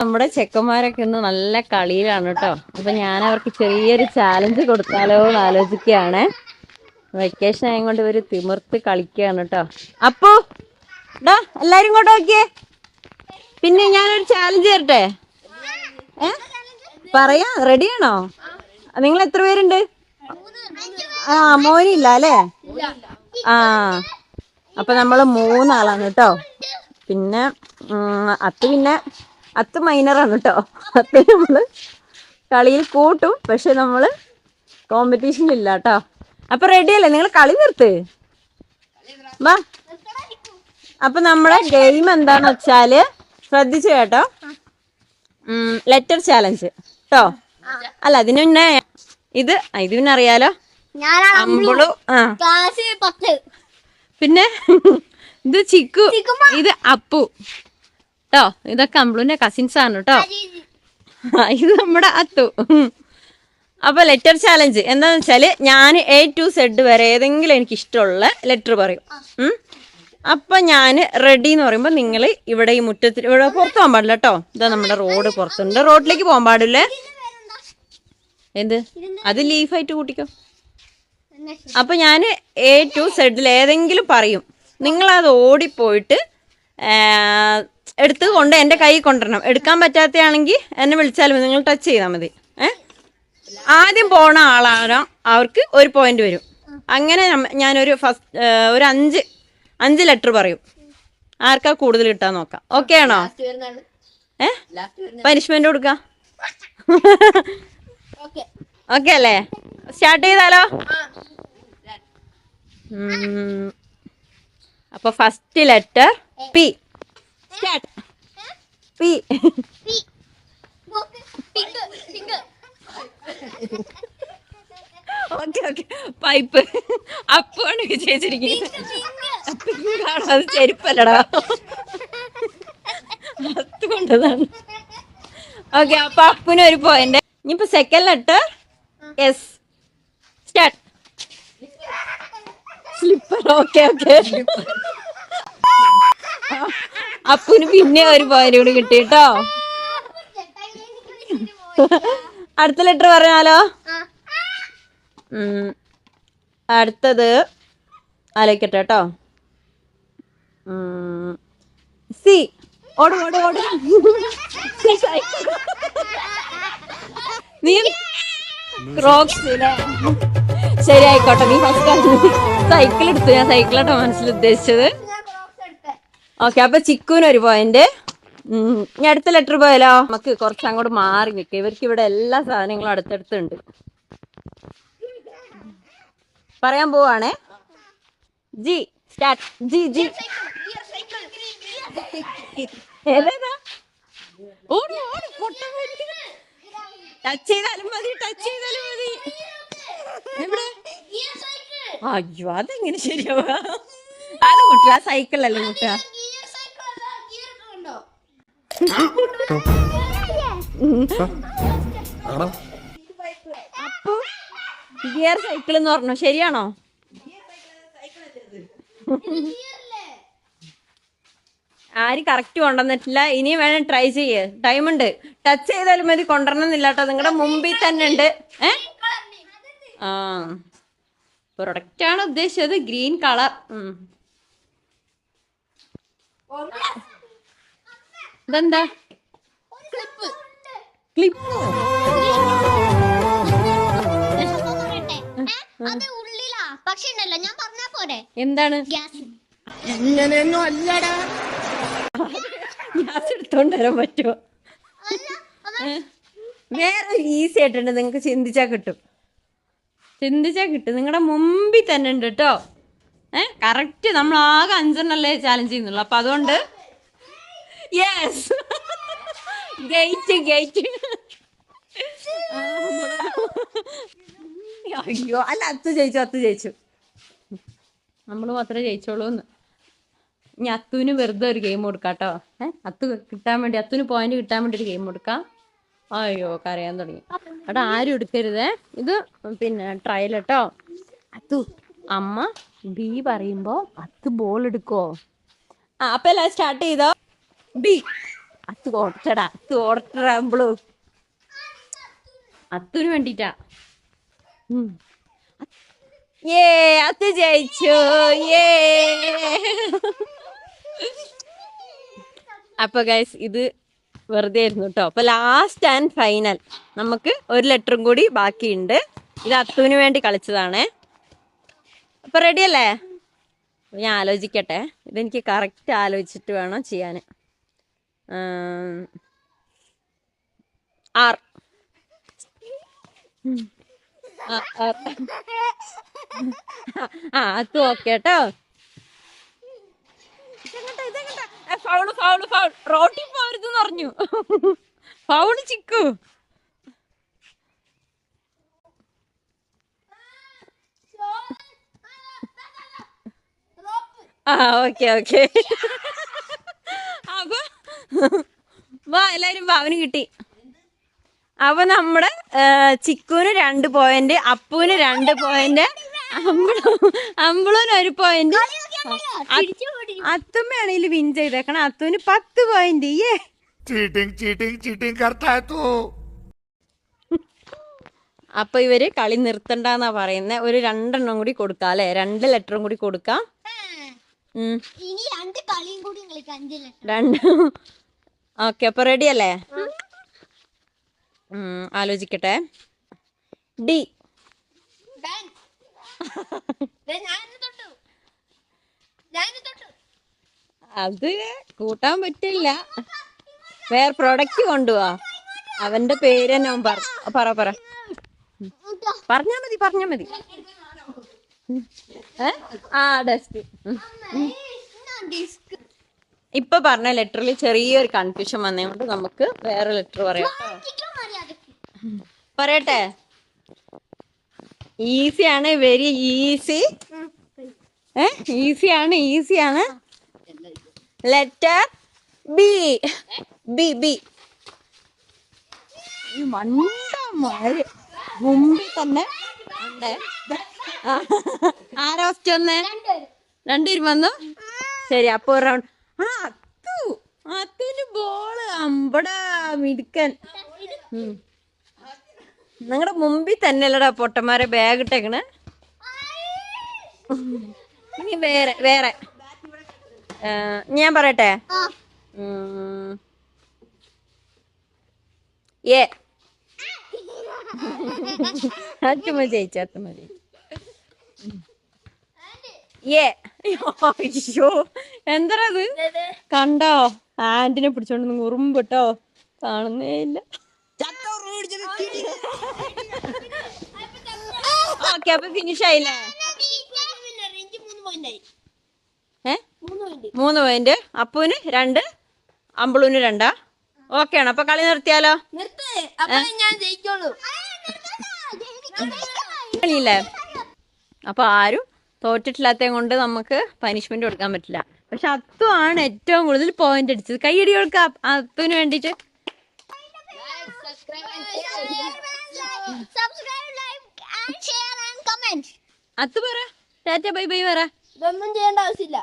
നമ്മുടെ ചെക്കന്മാരൊക്കെ ഇന്ന് നല്ല കളിയിലാണ് കേട്ടോ. അപ്പൊ ഞാൻ അവർക്ക് ചെറിയൊരു ചാലഞ്ച് കൊടുത്താലോ എന്ന് ആലോചിക്കുകയാണ്. വെക്കേഷൻ ആയതുകൊണ്ട് ഇവര് തിമിർത്ത് കളിക്കുകയാണ് കേട്ടോ. അപ്പോ ഡാ എല്ലാരും ഇങ്ങോട്ട് നോക്കിയേ. പിന്നെ ഞാനൊരു ചാലഞ്ച് തരട്ടെ. പറയാ, റെഡിയാണോ? നിങ്ങൾ എത്ര പേരുണ്ട്? മോനില്ല അല്ലേ? അപ്പൊ നമ്മള് 3 ആളാണ് കേട്ടോ. പിന്നെ അത്ത് മൈനറാണ് കേട്ടോ. അത്ത് നമ്മള് കളിയിൽ കൂട്ടും, പക്ഷെ നമ്മള് കോമ്പറ്റീഷൻ ഇല്ല കേട്ടോ. അപ്പൊ റെഡിയല്ലേ? നിങ്ങൾ കളി നിർത്ത് വാ. അപ്പൊ നമ്മളെ ഗെയിം എന്താന്ന് വെച്ചാല് ശ്രദ്ധിച്ചു കേട്ടോ. ലെറ്റർ ചാലഞ്ച് കേട്ടോ. അല്ല, ഇതിന് പിന്നെ ഇത് പിന്നെ അറിയാലോ, അമ്പിളു. പിന്നെ ഇത് ചിക്കു, ഇത് അപ്പു കേട്ടോ. ഇതൊക്കെ അമ്പിളുവിന്റെ കസിൻസ് ആണ് കേട്ടോ. ഇത് നമ്മുടെ അത്തു. അപ്പൊ ലെറ്റർ ചാലഞ്ച് എന്താന്ന് വെച്ചാല് ഞാൻ A to Z വരെ ഏതെങ്കിലും എനിക്ക് ഇഷ്ടമുള്ള ലെറ്റർ പറയും. അപ്പൊ ഞാൻ റെഡി എന്ന് പറയുമ്പോ നിങ്ങൾ ഇവിടെ ഈ മുറ്റത്തിൽ ഇവിടെ പുറത്ത് പോകാൻ പാടില്ല കേട്ടോ. ഇതാ നമ്മുടെ റോഡ് പുറത്തുണ്ട്, റോഡിലേക്ക് പോകാൻ പാടില്ലേ. എന്ത് അത് ലീഫായിട്ട് കൂട്ടിക്കോ. അപ്പൊ ഞാൻ A to Z ഏതെങ്കിലും പറയും, നിങ്ങളത് ഓടിപ്പോയിട്ട് എടുത്ത് കൊണ്ട് എൻ്റെ കൈ കൊണ്ടുവരണം. എടുക്കാൻ പറ്റാത്തയാണെങ്കിൽ എന്നെ വിളിച്ചാലും നിങ്ങൾ ടച്ച് ചെയ്താൽ മതി. ആദ്യം പോണ ആളാണോ അവർക്ക് 1 പോയിന്റ് വരും. അങ്ങനെ ഞാനൊരു ഒരു 5 ലെറ്റർ പറയും. ആർക്കാ കൂടുതൽ കിട്ടാൻ നോക്കാം. ഓക്കെ ആണോ? പനിഷ്മെന്റ് കൊടുക്കാം. ഓക്കെ അല്ലേ? സ്റ്റാർട്ട് ചെയ്താലോ? അപ്പൊ first letter P. Start. P. Okay pipe. അപ്പാണ് വിജയിച്ചിരിക്കുന്നത്. അത് ചെരുപ്പല്ലടാ, അത്ത് കൊണ്ടതാണ്. ഓക്കെ, അപ്പൊ അപ്പുന് 1 പോയിന്റ്. ഇനിയിപ്പോ second letter S. Start. Slipper. Okay അപ്പുന് പിന്നെ 1 പോയിന്റ് കൂടി കിട്ടി കേട്ടോ. അടുത്ത ലെറ്റർ പറഞ്ഞാലോ? അടുത്തത് ആലോചിക്കട്ടെ കേട്ടോ. സി. ഓട്. നീ ക്രോക്സിലെ ശരി ആയിക്കോട്ടെ. നീ ഫസ്റ്റ് സൈക്കിൾ എടുത്തു. ഞാൻ സൈക്കിളാട്ടോ മനസ്സിൽ ഉദ്ദേശിച്ചത്. ഓക്കെ, അപ്പൊ ചിക്കുവിന് 1 പോയിന്റ്. ഇനി അടുത്ത ലെറ്റർ പോയാലോ? നമുക്ക് കുറച്ച് അങ്ങോട്ട് മാറി നിൽക്കാം. ഇവർക്ക് ഇവിടെ എല്ലാ സാധനങ്ങളും അടുത്തടുത്തുണ്ട്. പറയാൻ പോവാണേ. ജി. സ്റ്റാർട്ട്. ജി. ഏതാ? ടച്ച് ചെയ്താലും മതി. അയ്യോ, അതെങ്ങനെ ശരിയാവാ? അത് കുട്ടാ, സൈക്കിൾ അല്ലേ കുട്ടാ. അപ്പൊ ഗിയർ സൈക്കിൾ എന്ന് പറഞ്ഞു. ശരിയാണോ? ആരും കറക്റ്റ് കൊണ്ടുവന്നിട്ടില്ല. ഇനിയും വേണം ട്രൈ ചെയ്യേ. ടൈമുണ്ട്. ടച്ച് ചെയ്താലും മതി, കൊണ്ടുവരണമെന്നില്ല കേട്ടോ. നിങ്ങളുടെ മുമ്പിൽ തന്നെ ഉണ്ട്. പ്രൊഡക്റ്റ് ആണ് ഉദ്ദേശിച്ചത്. Green colour. ഇതെന്താ? ക്ലിപ്പ്. എന്താണ്? ഇങ്ങനെയൊന്നും അല്ലടാ. ഗ്യാസ് എടുത്തോണ്ട് വരാൻ പറ്റുമോ? വേറെ ഈസി ആയിട്ടുണ്ട്. നിങ്ങൾക്ക് ചിന്തിച്ചാ കിട്ടും. നിങ്ങളുടെ മുമ്പിൽ തന്നെ ഉണ്ട് കേട്ടോ. കറക്റ്റ്. നമ്മൾ ആകെ 5 ചാലഞ്ച് ചെയ്യുന്നുള്ളൂ. അപ്പൊ അതുകൊണ്ട് യെസ്, ഗേറ്റ്. അയ്യോ, അല്ല, അത്ത് ജയിച്ചു. നമ്മൾ മാത്രമേ ജയിച്ചോളൂന്ന്. ഇനി അത്തുവിന് വെറുതെ ഒരു ഗെയിം കൊടുക്കാം കേട്ടോ. അത്തുവിന് പോയിന്റ് കിട്ടാൻ വേണ്ടി ഒരു ഗെയിം കൊടുക്കാം. അയ്യോ, കരയാൻ തുടങ്ങി. അവിടെ ആരും എടുക്കരുതേ. ഇത് പിന്നെ ട്രയൽ കേട്ടോ. അത്തു, അമ്മ ബി പറയുമ്പോ അത്ത് ബോൾ എടുക്കോ? അപ്പൊ എല്ലാം സ്റ്റാർട്ട് ചെയ്തോ. ബി. അത്ത് ഓടച്ചടാ, അത്ത് ഓടട്ടടാ അമ്പിളു. അത്തുന് വേണ്ടിട്ടാ. ഏ അത്ത് ജയിച്ചു. ഏ അപ്പൊ ഗൈസ് ഇത് വെറുതെ ആയിരുന്നു കേട്ടോ. അപ്പൊ ലാസ്റ്റ് ആൻഡ് ഫൈനൽ നമുക്ക് ഒരു ലെറ്ററും കൂടി ബാക്കിയുണ്ട്. ഇത് അത്തുവിന് വേണ്ടി കളിച്ചതാണേ. അപ്പൊ റെഡി അല്ലേ? ഞാൻ ആലോചിക്കട്ടെ, ഇതെനിക്ക് കറക്റ്റ് ആലോചിച്ചിട്ട് വേണം ചെയ്യാൻ. ആർ. ആ അത്തു ഓക്കെ കേട്ടോ. ഫൗള് ഫൗള് ഫൗൾ, റോട്ടിൽ പോരുതെന്ന് പറഞ്ഞു. ഫൗള് ചിക്കു. ആ ഓക്കെ ഓക്കെ. അപ്പൊ വാ എല്ലാരും വാ, അവന് കിട്ടി. അപ്പൊ നമ്മുടെ ചിക്കുവിന് 2 പോയിന്റ്, അപ്പുവിന് 2 പോയിന്റ്, അമ്പിളൂന് 1 പോയിന്റ്. അത്തുമ്മയാണെങ്കിൽ വിൻ ചെയ്തേക്കണം. അത്തുവിന് 10 പോയിന്റ്. चीटिंग चीटिंग चीटिंग करता है तू. അപ്പൊ ഇവര് കളി നിർത്തണ്ടെന്നാ പറയുന്നത്. ഒരു 2 എണ്ണം കൂടി കൊടുക്കാം അല്ലെ, 2 ലെറ്ററും കൂടി കൊടുക്കാം. 2. ഓക്കെ അപ്പൊ റെഡി അല്ലേ? ആലോചിക്കട്ടെ. ഡി. അത് കൂട്ടാൻ പറ്റില്ല. വേറെ പ്രൊഡക്റ്റ് കൊണ്ടുപോവാ. അവന്റെ പേര് തന്നെ അവൻ പറ പറഞ്ഞാ മതി. ആ ഡെസ്ക്. ഇപ്പൊ പറഞ്ഞ ലെറ്ററിൽ ചെറിയൊരു കൺഫ്യൂഷൻ വന്നതുകൊണ്ട് നമുക്ക് വേറെ ലെറ്റർ പറയാം. പറയട്ടെ? ഈസിയാണ്, വെരി ഈസി. ഈസിയാണ്. Letter B. ബി. മണ്ടന്മാര് മുമ്പിൽ തന്നെ ഉണ്ട്. ആരാ ഫസ്റ്റ് വന്നേ? 2 പേരും വന്നു. ശരി അപ്പൊ ഒരു റൗണ്ട്. അത്തുവിന്റെ ബോള് അമ്പടാ മിടുക്കൻ. നിങ്ങളുടെ മുമ്പിൽ തന്നെ അല്ലടാ പൊട്ടന്മാരെ ബാഗ് ഇട്ടേക്കണ്. ഇനി വേറെ ഞാൻ പറയട്ടെ? ഏ. അത്തുമ്മ ജയിച്ചു. ഏ. അയ്യോ എന്താ അത് കണ്ടോ? ഹാൻഡിനെ പിടിച്ചോണ്ട് ഉറുമ്പിട്ടോ, കാണുന്നേ ഇല്ല. ഓക്കെ അപ്പൊ ഫിനിഷ് ആയില്ലേ? 3 പോയിന്റ്. അപ്പുവിന് 2, അമ്പിളൂന് 2. ഓക്കെ ആണ്. അപ്പൊ കളി നിർത്തിയാലോ? കളിയില്ലേ? അപ്പൊ ആരും തോറ്റിട്ടില്ലാത്ത കൊണ്ട് നമുക്ക് പനിഷ്മെന്റ് കൊടുക്കാൻ പറ്റില്ല. പക്ഷെ അത്തു ആണ് ഏറ്റവും കൂടുതൽ പോയിന്റ് അടിച്ചത്. കൈയടി കൊടുക്കാം അത്തുവിന് വേണ്ടിട്ട്. അത്തു പറ ടാറ്റ ബൈ ബൈ പറ. ഇതൊന്നും ചെയ്യേണ്ട ആവശ്യമില്ല.